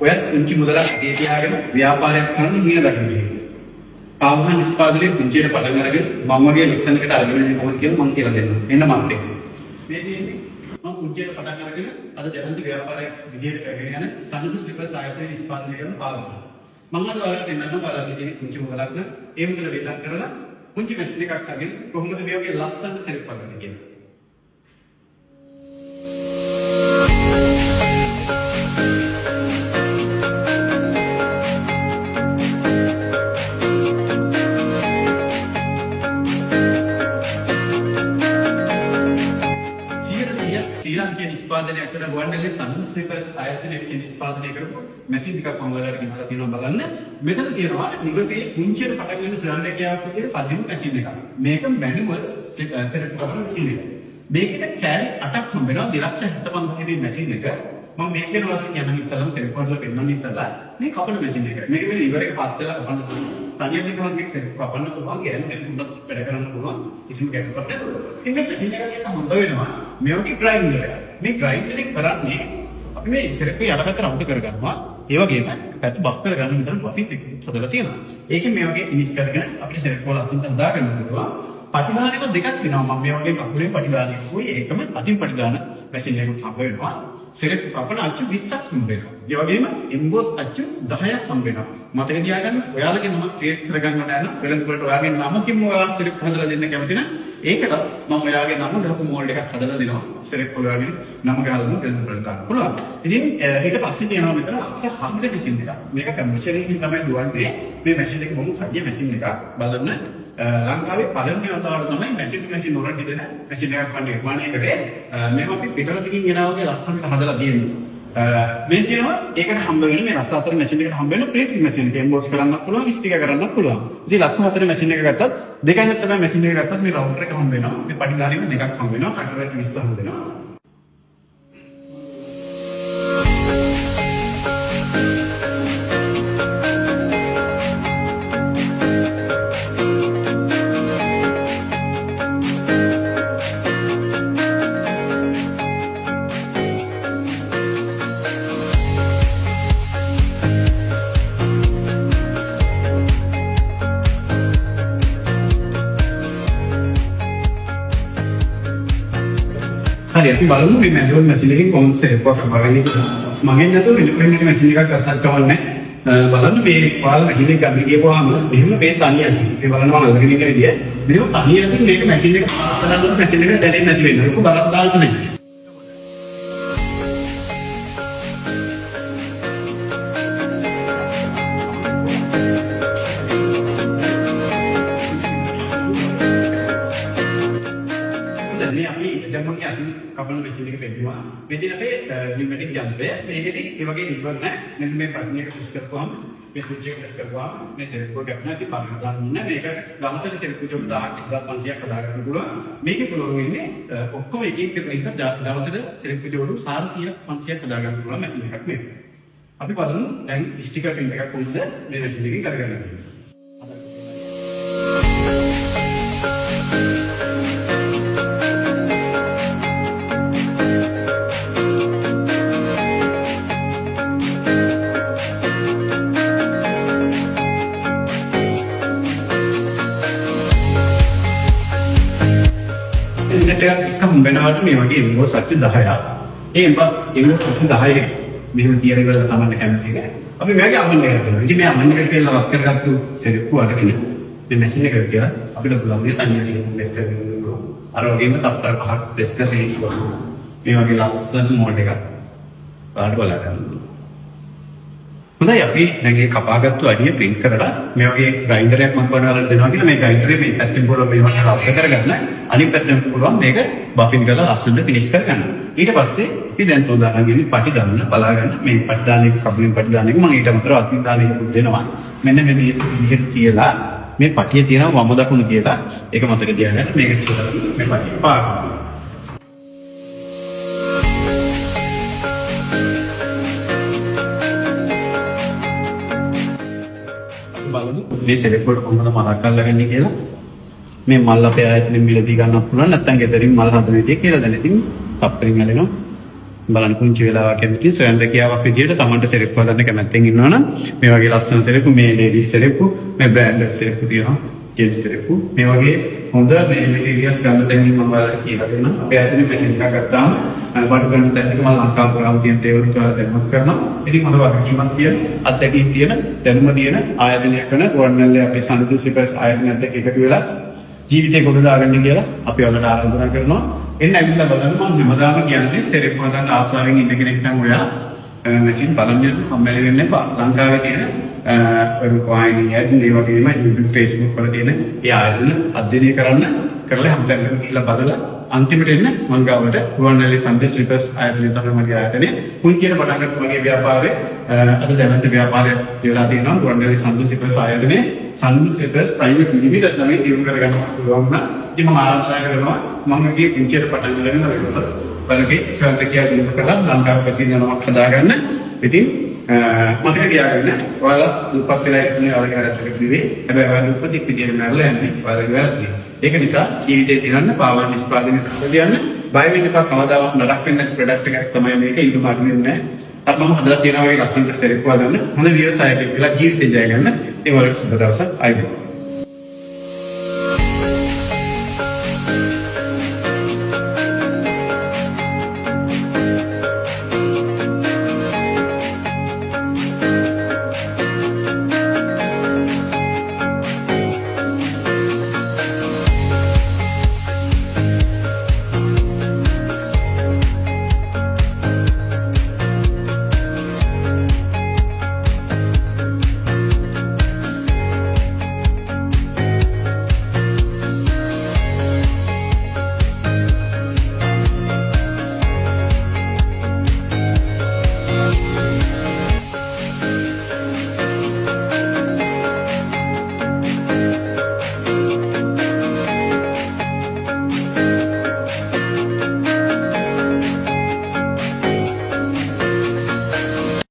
ඔයත් පුංචි මුදලක් අතේ තියාගෙන ව්‍යාපාරයක් කරන්න හින දකින්න. කාමහා නිෂ්පාදනයේ පුංචියට පටන් අරගෙන මම වගේ ලක්ෂණයකට අරගෙන යන්න කොහොමද කියලා මම කියලා දෙන්නම්. එන්න මාත් එක්ක. මේ තියෙන්නේ මම පුංචියට පටන් අරගෙන අද දැවන්ත ව්‍යාපාරයක් විදියට කරගෙන යන සනද ශ්‍රීපස් ආයතනයේ නිෂ්පාදනය කරන පාරමයි. මම අද ඔයාලට එන්නන්න බලලා තියෙන පුංචි මුදලක් ඒ මුදල වෙනත් කරලා පුංචි මැෂින් එකක් අරගෙන කොහොමද මේ වගේ ලස්සන සෙල්ෆ් කරන්නේ කියලා. නිෂ්පාදනය කරන ගුවන්විදුලි සංස්කෘතික ආයතනයේ නිෂ්පාදනය කරපු මැෂින් එකක් මම ඔයාලට ගෙනලා තියෙනවා බලන්න. මෙතන තියෙනවා නිවසේ පුංචියට පටන් ගන්න ශ්‍රාවණකයාට කියන පදිම මැෂින් එකක්. මේක මැනුවල් සෙට් කරන මැෂින් එකක්. මේකට කෑලි 8ක් හම්බ වෙනවා 2,75,000 මේ මැෂින් එක. මම මේක නෝලා යන ඉස්සලම සෙට් කරලා පෙන්නන්න ඉස්සලා මේ කපන මැෂින් එක. මේක මේ ඉවර එක පත් වෙලා කපන්න පුළුවන්. තනියෙන් එකක් සෙට් කපන්න පුළුවන්. ගෑනුත් උඩ වැඩ කරන්න පුළුවන්. කිසිම ගැටලුවක් නැහැ. ඉතින් මැෂින් එකක් හම්බ වෙනවා. මේකේ ග්‍රයින්ඩර් එක. මේ ග්‍රයින්ඩර් එක කරන්නේ අපි මේ ඉස්සරහට යටපැත්ත රවුන්ඩ් කරගන්නවා. ඒ වගේම පැත්ත බෆ් කරගන්න විතර බෆින් එක හදලා තියෙනවා. ඒකෙන් මේ වගේ ඉනිස් කරගෙන අපිට සෙට් වල අසින් හදා ගන්න පුළුවන්. පටිදානෙක දෙකක් තියෙනවා. මම මේ වගේ කකුලේ පටිදානෙක උයි ඒකම අතින් පටිදාන මැෂින් එකක් හම්බ වෙනවා. සෙට් කපන අච්චු 20ක් හම්බ වෙනවා. ඒ වගේම එම්බෝස් අච්චු 10ක් හම්බ වෙනවා. මතක තියාගන්න ඔයාලගේ නම ක්‍රියේට් කරගන්න ඕන නම් වෙළඳ පොළට ඔයාගේ නම කිව්ව ඔයාලා සෙට් හදලා දෙන්න කැමති නම් ඒකට මම ඔයාගේ නම දාපු මෝල්ඩ් එකක් හදලා දෙනවා. සෙට් ඔයාගේ නම ගහලා වෙළඳ පොළට ගන්න පුළුවන්. ඉතින් ඊට පස්සේ තියෙනවා මෙතන අක්ෂර 4 මැෂින් එකක්. මේක කම්පියුටර් එකකින් තමයි දුවන්නේ. මේ මැෂින් එක බොහොම සජ්ජ මැෂින් එකක්. බලන්න ලංකාවේ පළවෙනි වතාවට තමයි මැෂින් උරන් දිදෙන මැෂින් එකක් වань නිර්මාණය කරේ. මේක අපි පිටරටකින් ගෙනා වගේ ලස්සනට හදලා තියෙනවා. මේ තියෙනවා ඒකට හම්බ වෙන මේ රස හතර මැෂින් එකට හම්බ වෙන ප්‍රේටින් මැෂින් එක එම්බෝස් කරන්නත් පුළුවන් ස්ටිකර් කරන්නත් පුළුවන්. ඉතින් රස හතර මැෂින් එක ගත්තත් දෙකයි තමයි මැෂින් එක ගත්තත් මේ රවුටර් එක හම්බ වෙනවා. මේ පටිදානෙක දෙකක් හම්බ වෙනවා. කටරේට 20 හම්බ වෙනවා. හරි අපි බලමු මේ මැනුවල් මැෂින් එකෙන් කොහොමද සෙට් එකක් කරගන්නේ කියලා. මගෙන් නැතුව ඉලෙක්ට්‍රොනික මැෂින් එකක් ගත්තත් කවන්නේ. බලන්න මේ ඔයාලා මැෂින් එක ගන්න ගියපුවාම මෙහෙම මේ තනියෙන් මේ බලන්න මම අල්ලගෙන ඉන්න විදිය. මෙහෙම තනියෙන් මේක මැෂින් එක කරන්න මැෂින් එක දැනෙන්නේ නැති වෙනවා. ඒක බලක් දාන්න නැහැ. කපන මැෂින් එක පෙන්නුවා. මෙතන අපේ නියමටික් යන්ත්‍රය. මේකෙදි ඒ වගේ නිබ්බන් නැහැ. මෙන්න මේ බටන් එක ප්‍රෙස් කරපුවාම මේ ස්විච් එක ප්‍රෙස් කරපුවාම මේ සෙල්ෆ් එක ගන්න ඉතින් බලන්න ගන්න මේක ගමතල සෙල්ෆ් එක 1000ක් 1500ක් හදාගන්න පුළුවන්. මේකේ පුළුවන් වෙන්නේ ඔක්කොම එක එක විදිහට දවසට සෙල්ෆ් එක 400ක් 500ක් හදාගන්න පුළුවන් මැෂින් එකක් නේ. අපි බලමු දැන් ස්ටිකර් පින් එකක් කොහොමද මේ මැෂින් එකෙන් කරගන්නේ කියලා. එකක් හම්බෙනවට මේ වගේ එම්බෝස් අච්චු 10ක්. ඒ එම්බෝස් අච්චු 10 මෙහෙම තියන එක තමයි කැමති එක. අපි මේකේ අමන්න එකක් කරනවා. ඉතින් මේ අමන්න එකට කියලා වක් කරගත්තු සෙල්ෆ් අරගෙන මේ මැෂින් එකට කියලා අපිට පුළුවන් මේ තනියෙන් ප්‍රෙස් කරනවා. අර වගේම තප්පර 5ක් ප්‍රෙස් කරලා මේ වගේ ලස්සන මෝඩ් එකක් බලන්න බලන්න. හොඳයි අපි දැන් මේ කපාගත්තු අඩිය print කරලා මේ වගේ ග්‍රයින්ඩර් එකක් මම කරලා දෙනවා කියලා මේ ග්‍රයින්ඩරේ මේ පැත්තෙන් පොළ මේ වගේ රබ් කරගන්න අනිත් පැත්තෙන් පුළුවන් මේක බෆින් කරලා ලස්සනට ෆිනිෂ් කරගන්න. ඊට පස්සේ අපි දැන් සෝදානම් ගෙවි පටි දාන්න බලා ගන්න මේ පටි දාන එක කබලින් පටි දාන එක මම ඊට අමතරව අත්මින් දාන එක දෙනවා. මෙන්න මේ විදිහට තියලා මේ පටියේ තියෙනවා වම දකුණු කියලා ඒක මතක තියාගන්න මේකට මේ පටිය පාගන්න. මේ සෙලෙක්ට් කොට කොහොමද මතක් කරගන්නේ කියලා මේ මල් අපේ ආයතනෙන් මිලදී ගන්නත් පුළුවන් නැත්නම් ගෙදරින් මල් හදන විදිය කියලා දැන් ඉතින් තප්පරින් ඇලෙනවා බලන්න පුංචි වෙලාවක් යනකම් ස්වයං රැකියාවක් විදියට තමන්ට සෙරෙප්පු හදන්න කැමැත්තෙන් ඉන්නවනම් මේ වගේ ලස්සන සෙරෙප්පු මේ ලේඩිස් සෙරෙප්පු මේ බ්‍රෑන්ඩඩ් සෙරෙප්පු තියෙනවා ජෙන්ට්ස් සෙරෙප්පු මේ වගේ හොඳ මේ මෙටීරියල්ස් ගන්න දැන් මම ඔයාලට කියලා දෙන්නම් අපේ ආයතනයේ මැෂින් එකක් ගත්තාම බඩු ගන්න තැන එක මම ලංකාපුරාම තියෙන දේවල් කියලා දැනුවත් කරනවා ඉතින් මොන වගකීමක් තියෙන අත්දැකීම් තියෙන දැනුම තියෙන ආයතනයක් කරන රුවන්වැල්ලේ අපේ සඳු ස්ලිපර්ස් ආයතනයත් එක්ක එකතු වෙලා ජීවිතේ කොට දාගන්න කියලා අපි ඔයාලට ආරාධනා කරනවා එන්න ඇවිල්ලා බලන්න මම හැමදාම කියන්නේ සෙරෙප්පු හදන්න ආසාවෙන් ඉන්න කෙනෙක් නම් ඔයා මැෂින් බලන්න කම්මැලි වෙන්න එපා. ලංකාවේ තියෙන වාහිනී ඇඩ් ඒ වගේම YouTube Facebook වල තියෙන ඒ ආයතන අධ්‍යයනය කරලා හැමදාම ගිහිල්ලා බලලා අන්තිමට එන්න මං ගාවට රුවන්වැලි සන්දේ ස්ලිපර්ස් ආයතනය තමයි මගේ ආයතනය. කුංචියට පටන් ගත්ත මගේ ව්‍යාපාරේ අද දැනට ව්‍යාපාරය වෙලා තියෙනවා රුවන්වැලි සන්දේ ස්ලිපර්ස් ආයතනයේ සන්දේ ස්ලිපර්ස් ප්‍රයිවට් ලිමිටඩ් තමයි දියුණු කරගන්න පුළුවන් නම් ඉතින් මම ආරාධනා කරනවා මගේ කුංචියට පටන් ගන්න වෙලාවට බලකේ ස්වයං රැකියාව දිනු කරලා ලංකාවේ ප්‍රසිද්ධියනමක් හදාගන්න. ඉතින් මතක තියාගන්න ඔයාලා දුප්පත් වෙලා ඉන්නේ ඔයාලගේ වැඩක් නෙවෙයි. හැබැයි ඔයාලා දුප්පත් විදියට නරලා යන්නේ ඔයාලගේ වැරදි. ඒක නිසා ජීවිතේ දිනන්න පාවන නිෂ්පාදනය කරන්න බය වෙන්න එපා. කවදාවත් නරක වෙන්නේ නැති ප්‍රොඩක්ට් එකක් තමයි මේක. ඊට මාර්ගින් නෑ. අර මම හදලා තියෙනවා මේ ලස්සන සෙරෙප්පු හදන්න. හොඳ ව්‍යවසායකයෙක් වෙලා ජීවිතේ ජය ගන්න. ඒ වලට සුබ දවසක් ආයිබෝවන්.